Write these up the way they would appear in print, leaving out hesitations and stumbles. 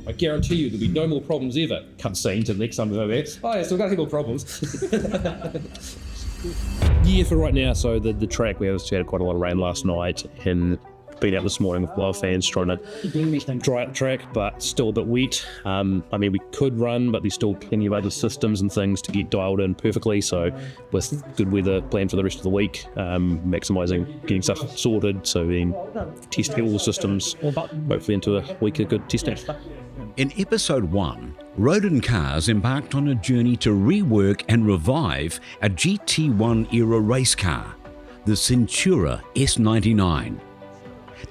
I guarantee you there'll be no more problems ever. Cutscene to the next time we go there. Oh yeah, still got a few more problems. Yeah, for right now, so the track, we obviously had quite a lot of rain last night and been out this morning with wild fans trying to dry out the track, but still a bit wet. I mean, we could run, but there's still plenty of other systems and things to get dialed in perfectly, so with good weather planned for the rest of the week, maximising getting stuff sorted, so then testing all the systems, hopefully into a week of good testing. In episode 1, Rodin Cars embarked on a journey to rework and revive a GT1 era race car, the Sintura S99.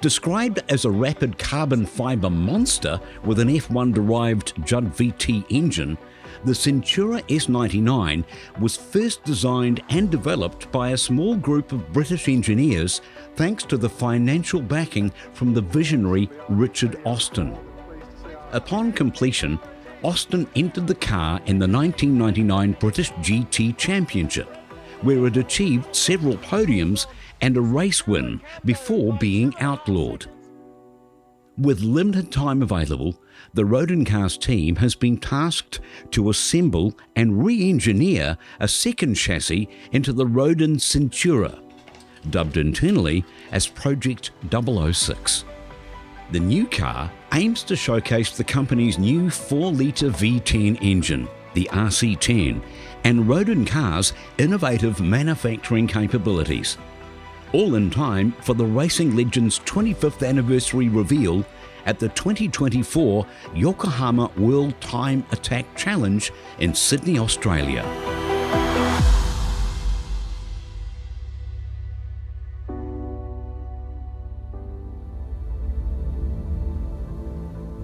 Described as a rapid carbon fibre monster with an F1-derived Judd VT engine, the Sintura S99 was first designed and developed by a small group of British engineers thanks to the financial backing from the visionary Richard Austin. Upon completion, Austin entered the car in the 1999 British GT Championship, where it achieved several podiums and a race win before being outlawed. With limited time available, the Rodin Cars team has been tasked to assemble and re-engineer a second chassis into the Rodin Sintura, dubbed internally as Project 006. The new car aims to showcase the company's new 4-litre V10 engine, the RC10, and Rodin Cars' innovative manufacturing capabilities. All in time for the racing legend's 25th anniversary reveal at the 2024 Yokohama World Time Attack Challenge in Sydney, Australia.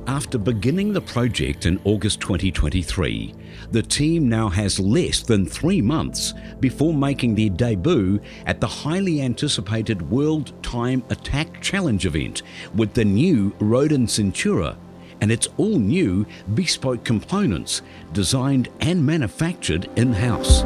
After beginning the project in August 2023, the team now has less than 3 months before making their debut at the highly anticipated World Time Attack Challenge event with the new Rodin Sintura and its all-new bespoke components designed and manufactured in-house.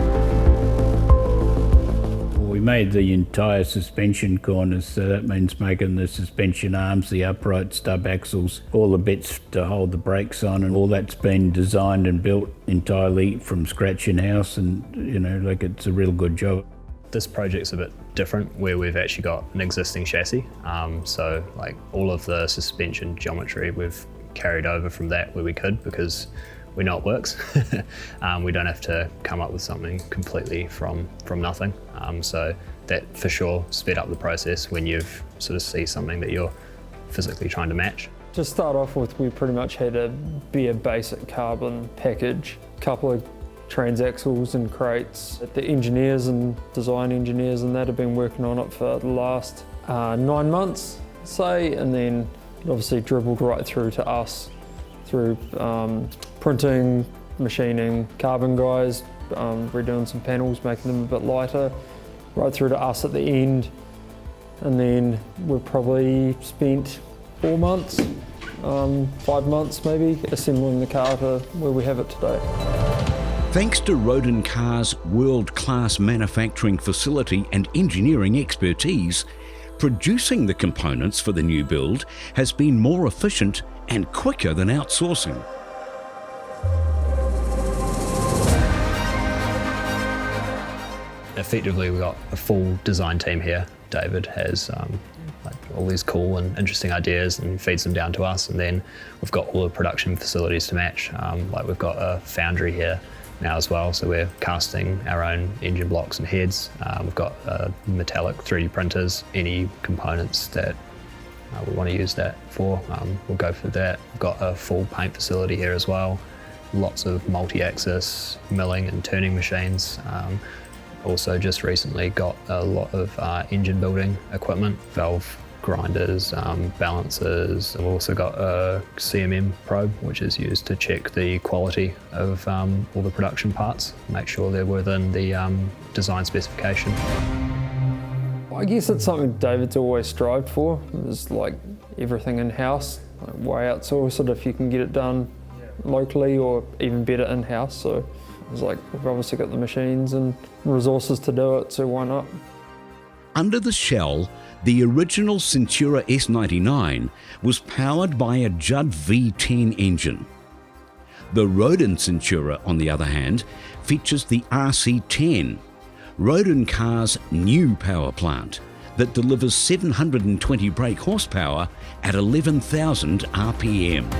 We made the entire suspension corners, so that means making the suspension arms, the upright stub axles, all the bits to hold the brakes on, and all that's been designed and built entirely from scratch in-house, and it's a real good job. This project's a bit different where we've actually got an existing chassis, so like all of the suspension geometry we've carried over from that where we could, because we know it works. We don't have to come up with something completely from nothing. So that for sure sped up the process when you've sort of see something that you're physically trying to match. To start off with, we pretty much had a bare basic carbon package, a couple of transaxles and crates. The engineers and design engineers and that have been working on it for the last 9 months, say, and then obviously dribbled right through to us through printing, machining, carbon guys, redoing some panels, making them a bit lighter, right through to us at the end. And then we've probably spent 4 months, 5 months maybe, assembling the car to where we have it today. Thanks to Rodin Cars' world-class manufacturing facility and engineering expertise, producing the components for the new build has been more efficient and quicker than outsourcing. Effectively, we've got a full design team here. David has all these cool and interesting ideas and feeds them down to us, and then we've got all the production facilities to match. We've got a foundry here now as well, so we're casting our own engine blocks and heads. We've got metallic 3D printers. Any components that we want to use that for, we'll go for that. We've got a full paint facility here as well. Lots of multi-axis milling and turning machines. Also just recently got a lot of engine building equipment, valve grinders, balancers. We've also got a CMM probe, which is used to check the quality of all the production parts, make sure they're within the design specification. I guess it's something David's always strived for, is like everything in-house, like way outsourced if you can get it done locally or even better in-house. So it's like we've obviously got the machines and resources to do it, so why not? Under the shell, the original Sintura S99 was powered by a Judd V10 engine. The Rodin Sintura, on the other hand, features the RC10, Rodin Cars' new power plant that delivers 720 brake horsepower at 11,000 RPM.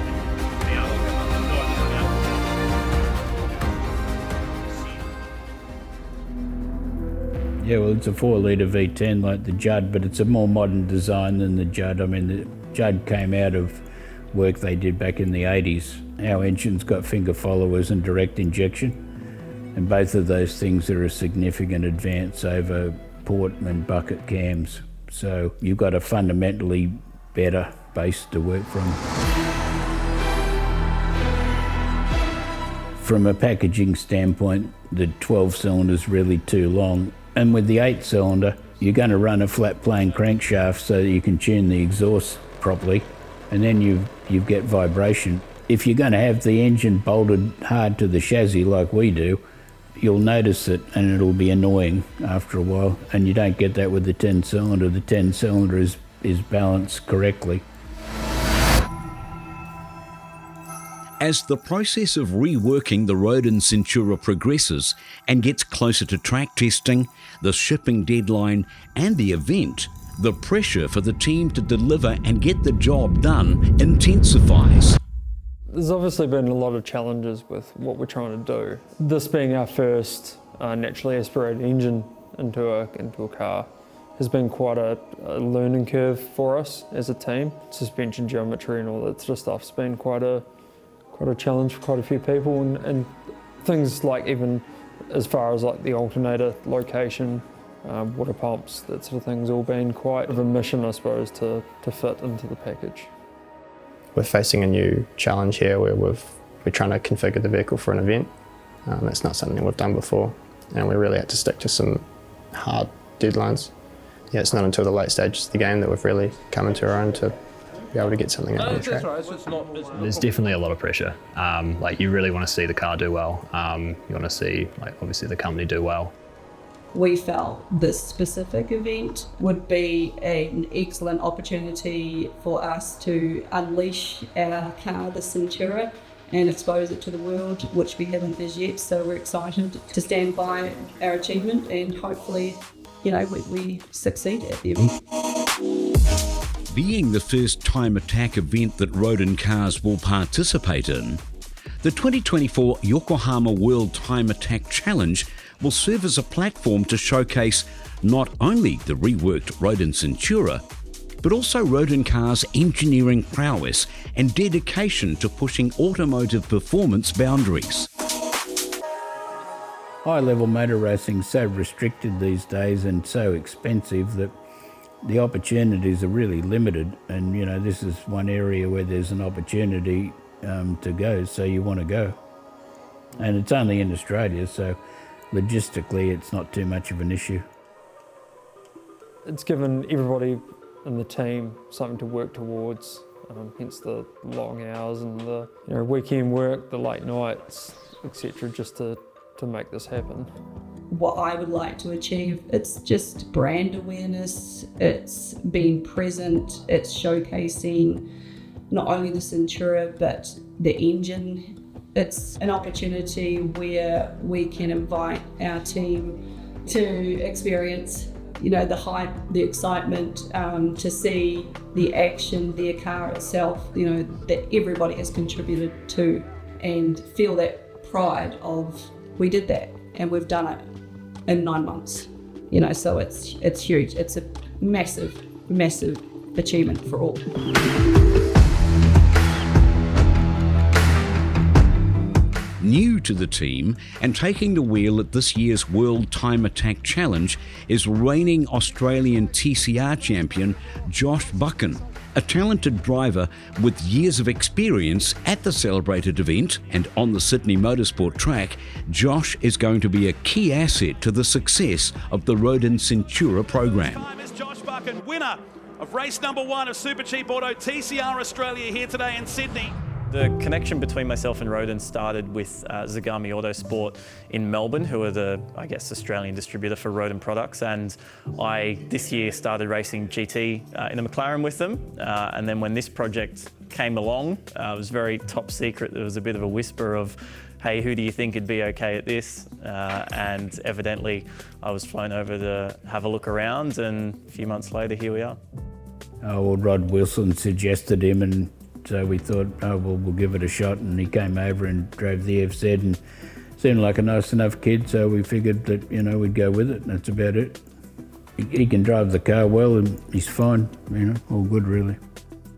Yeah, well, it's a 4-litre V10 like the Judd, but it's a more modern design than the Judd. I mean, the Judd came out of work they did back in the 80s. Our engine's got finger followers and direct injection, and both of those things are a significant advance over port and bucket cams. So you've got a fundamentally better base to work from. From a packaging standpoint, the 12-cylinder is really too long. And with the 8-cylinder, you're going to run a flat plane crankshaft so that you can tune the exhaust properly, and then you get vibration. If you're going to have the engine bolted hard to the chassis like we do, you'll notice it and it'll be annoying after a while, and you don't get that with the 10-cylinder. The 10-cylinder is balanced correctly. As the process of reworking the Rodin Sintura progresses and gets closer to track testing, the shipping deadline and the event, the pressure for the team to deliver and get the job done intensifies. There's obviously been a lot of challenges with what we're trying to do. This being our first naturally aspirated engine into a car has been quite a learning curve for us as a team. Suspension geometry and all that sort of stuff's been quite a challenge for quite a few people, and things like even as far as like the alternator location, water pumps, that sort of thing's all been quite of a mission, I suppose, to fit into the package. We're facing a new challenge here where we're trying to configure the vehicle for an event. That's not something we've done before, and we really had to stick to some hard deadlines. Yeah, it's not until the late stages of the game that we've really come into our own to be able to get something out on the track. There's definitely a lot of pressure. Like, you really want to see the car do well. You want to see, like, obviously the company do well. We felt this specific event would be an excellent opportunity for us to unleash our car, the Sintura, and expose it to the world, which we haven't as yet. So we're excited to stand by our achievement, and hopefully, you know, we succeed at the event. Being the first time attack event that Rodin Cars will participate in, the 2024 Yokohama World Time Attack Challenge will serve as a platform to showcase not only the reworked Rodin Sintura, but also Rodin Cars' engineering prowess and dedication to pushing automotive performance boundaries. High-level motor racing is so restricted these days and so expensive that the opportunities are really limited, and you know, this is one area where there's an opportunity to go, so you want to go. And it's only in Australia, so logistically it's not too much of an issue. It's given everybody in the team something to work towards, hence the long hours and the weekend work, the late nights, etc., just to make this happen. What I would like to achieve, it's just brand awareness, it's being present, it's showcasing not only the Sintura but the engine. It's an opportunity where we can invite our team to experience, you know, the hype, the excitement, to see the action, their car itself, you know, that everybody has contributed to, and feel that pride of, we did that and we've done it in 9 months, you know, so it's huge. It's a massive, massive achievement for all. New to the team and taking the wheel at this year's World Time Attack Challenge is reigning Australian TCR champion Josh Buchan, a talented driver with years of experience at the celebrated event and on the Sydney Motorsport track. Josh is going to be a key asset to the success of the Rodin Sintura program. Time is Josh Buchan, winner of race number 1 of Super Cheap Auto TCR Australia here today in Sydney. The connection between myself and Rodin started with Zagami Autosport in Melbourne, who are the, I guess, Australian distributor for Rodin products. And I, this year, started racing GT in a McLaren with them. And then when this project came along, it was very top secret. There was a bit of a whisper of, hey, who do you think would be okay at this? And evidently, I was flown over to have a look around, and a few months later, here we are. Oh, well, Rod Wilson suggested him, and so we thought, oh, well, we'll give it a shot. And he came over and drove the FZ and seemed like a nice enough kid, so we figured that, you know, we'd go with it, and that's about it. He can drive the car well, and he's fine, you know, all good, really.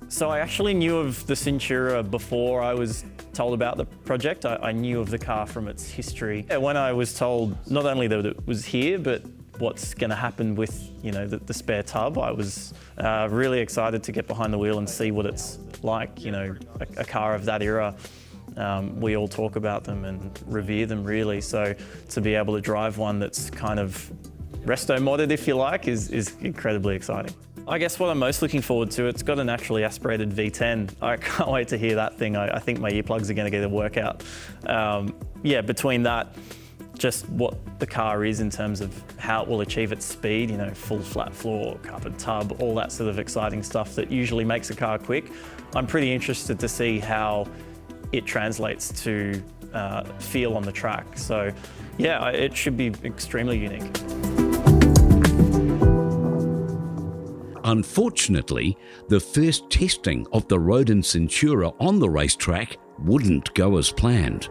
So I actually knew of the Sintura before I was told about the project. I knew of the car from its history. When I was told not only that it was here, but what's going to happen with, you know, the spare tub, I was really excited to get behind the wheel and see what it's like. You know, a car of that era. We all talk about them and revere them, really. So to be able to drive one that's kind of resto-modded, if you like, is incredibly exciting. I guess what I'm most looking forward to, it's got a naturally aspirated V10. I can't wait to hear that thing. I think my earplugs are going to get a workout. Yeah, between that, just what the car is in terms of how it will achieve its speed, you know, full flat floor, carpet tub, all that sort of exciting stuff that usually makes a car quick. I'm pretty interested to see how it translates to feel on the track. So yeah, it should be extremely unique. Unfortunately, the first testing of the Rodin Sintura on the racetrack wouldn't go as planned.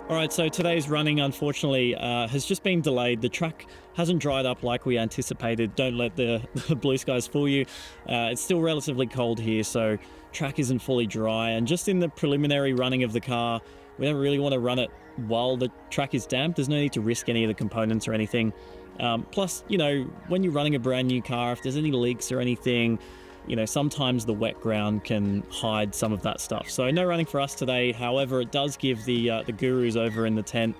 All right, so today's running, unfortunately, has just been delayed. The track hasn't dried up like we anticipated. Don't let the blue skies fool you. It's still relatively cold here, so track isn't fully dry. And just in the preliminary running of the car, we don't really want to run it while the track is damp. There's no need to risk any of the components or anything. Plus, you know, when you're running a brand new car, if there's any leaks or anything, you know, sometimes the wet ground can hide some of that stuff. So no running for us today. However, it does give the gurus over in the tent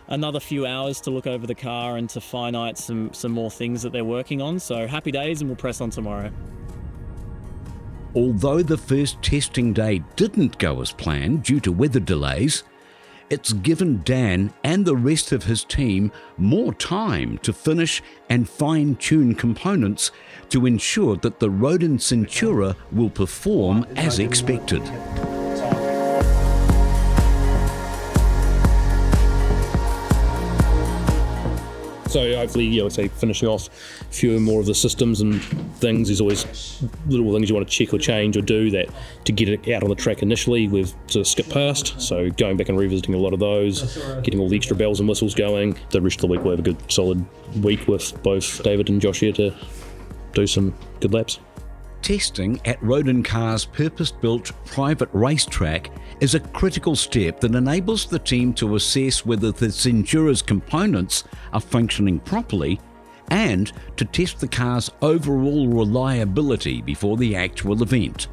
another few hours to look over the car and to finite some more things that they're working on. So happy days, and we'll press on tomorrow. Although the first testing day didn't go as planned due to weather delays, it's given Dan and the rest of his team more time to finish and fine-tune components to ensure that the Rodin Sintura will perform as expected. So hopefully, you know, say finishing off a few more of the systems and things. There's always little things you want to check or change or do that to get it out on the track initially we've sort of skipped past. So going back and revisiting a lot of those, getting all the extra bells and whistles going. The rest of the week we'll have a good solid week with both David and Josh here to do some good laps. Testing at Rodin Cars' purpose-built private racetrack is a critical step that enables the team to assess whether the Sintura's components are functioning properly and to test the car's overall reliability before the actual event.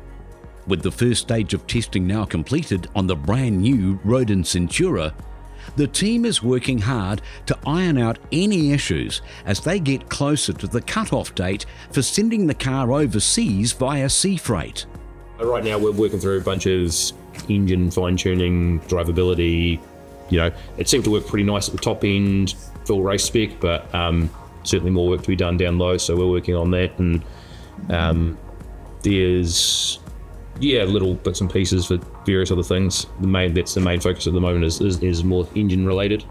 With the first stage of testing now completed on the brand new Rodin Sintura, the team is working hard to iron out any issues as they get closer to the cut-off date for sending the car overseas via sea freight. Right now we're working through a bunch of engine fine-tuning, drivability. You know, it seemed to work pretty nice at the top end, full race spec, but certainly more work to be done down low, so we're working on that. And there's little bits and pieces for various other things. That's the main focus at the moment is more engine related.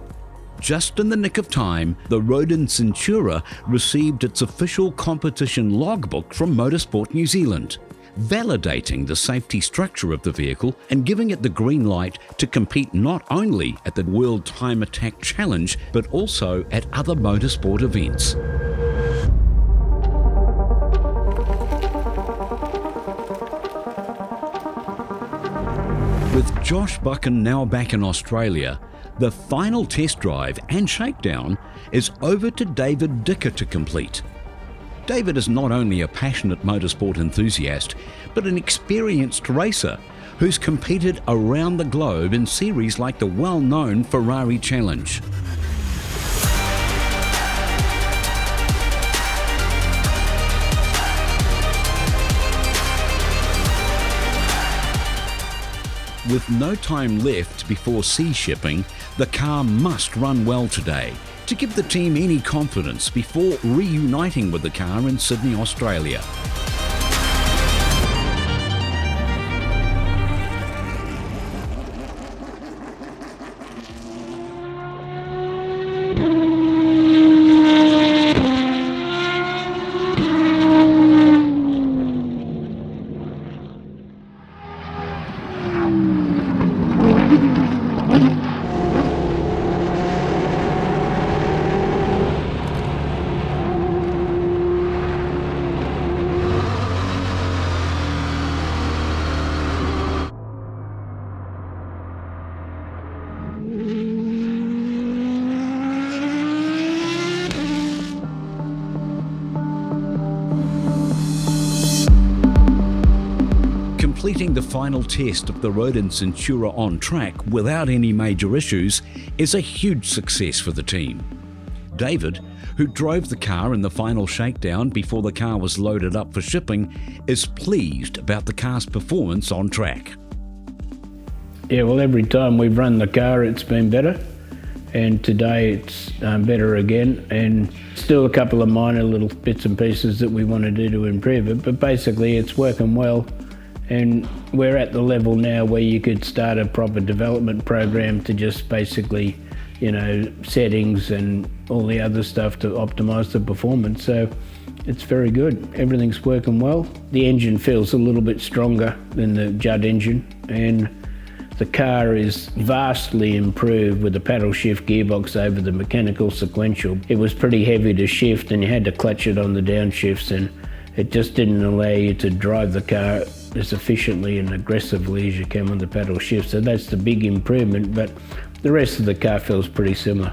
Just in the nick of time, the Rodin Sintura received its official competition logbook from Motorsport New Zealand, validating the safety structure of the vehicle and giving it the green light to compete not only at the World Time Attack Challenge, but also at other motorsport events. With Josh Buchan now back in Australia, the final test drive and shakedown is over to David Dicker to complete. David is not only a passionate motorsport enthusiast, but an experienced racer who's competed around the globe in series like the well-known Ferrari Challenge. With no time left before sea shipping, the car must run well today to give the team any confidence before reuniting with the car in Sydney, Australia. Completing the final test of the Rodin Sintura on track without any major issues is a huge success for the team. David, who drove the car in the final shakedown before the car was loaded up for shipping, is pleased about the car's performance on track. Yeah, well, every time we've run the car it's been better, and today it's better again, and still a couple of minor little bits and pieces that we want to do to improve it, but basically it's working well. And we're at the level now where you could start a proper development program to just basically, you know, settings and all the other stuff to optimize the performance. So it's very good. Everything's working well. The engine feels a little bit stronger than the Judd engine, and the car is vastly improved with the paddle shift gearbox over the mechanical sequential. It was pretty heavy to shift and you had to clutch it on the downshifts, and it just didn't allow you to drive the car as efficiently and aggressively as you can on the paddle shift. So that's the big improvement, but the rest of the car feels pretty similar,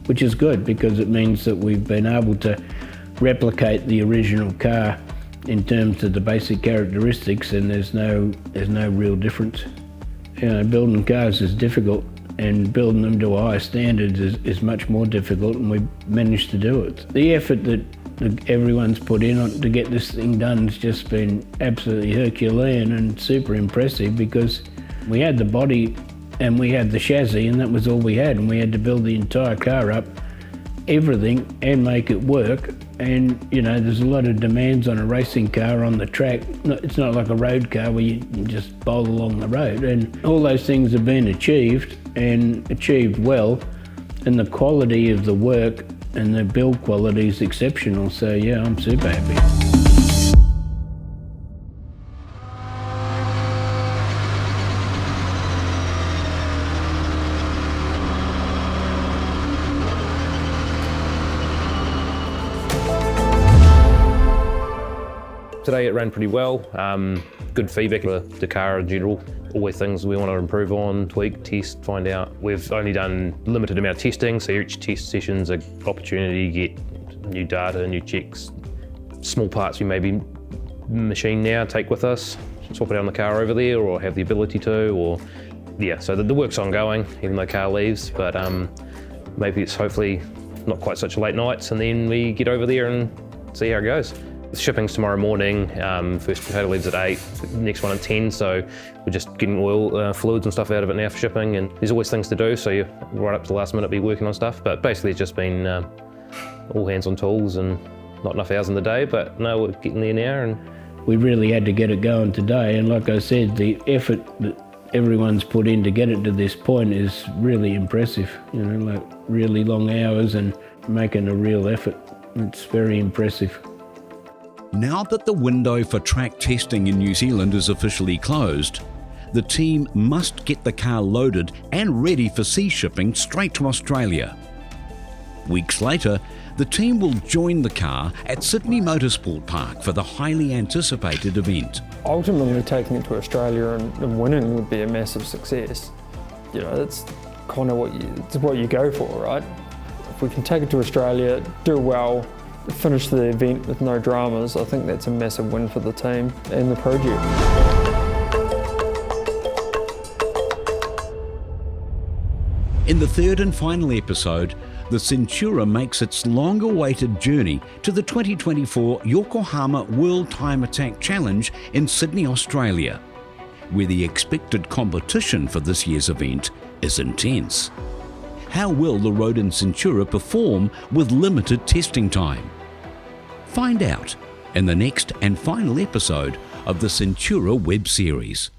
which is good because it means that we've been able to replicate the original car in terms of the basic characteristics, and there's no real difference. You know, building cars is difficult, and building them to a higher standard is much more difficult, and we've managed to do it. The effort that everyone's put in to get this thing done has just been absolutely Herculean and super impressive, because we had the body and we had the chassis and that was all we had, and we had to build the entire car up, everything, and make it work. And you know, there's a lot of demands on a racing car on the track. It's not like a road car where you can just bowl along the road, and all those things have been achieved, and achieved well, and the quality of the work and the build quality is exceptional. So yeah, I'm super happy. Today it ran pretty well. Good feedback for the car in general. Always things we want to improve on, tweak, test, find out. We've only done limited amount of testing, so each test session's an opportunity to get new data, new checks. Small parts we maybe machine now, take with us, swap it out on the car over there, or have the ability to, or yeah. So the work's ongoing, even though the car leaves, but maybe it's hopefully not quite such late nights, and then we get over there and see how it goes. Shipping's tomorrow morning, first potato leaves at 8, next one at 10, so we're just getting oil, fluids and stuff out of it now for shipping, and there's always things to do, so you right up to the last minute be working on stuff, but basically it's just been all hands on tools and not enough hours in the day, but no, we're getting there now. And we really had to get it going today, and like I said, the effort that everyone's put in to get it to this point is really impressive, you know, like really long hours and making a real effort. It's very impressive. Now that the window for track testing in New Zealand is officially closed, the team must get the car loaded and ready for sea shipping straight to Australia. Weeks later, the team will join the car at Sydney Motorsport Park for the highly anticipated event. Ultimately, taking it to Australia and winning would be a massive success. You know, that's kind of what you go for, right? If we can take it to Australia, do well, finish the event with no dramas, I think that's a massive win for the team and the project. In the third and final episode, the Sintura makes its long-awaited journey to the 2024 Yokohama World Time Attack Challenge in Sydney, Australia. where the expected competition for this year's event is intense. How will the Rodin Sintura perform with limited testing time? Find out in the next and final episode of the Sintura web series.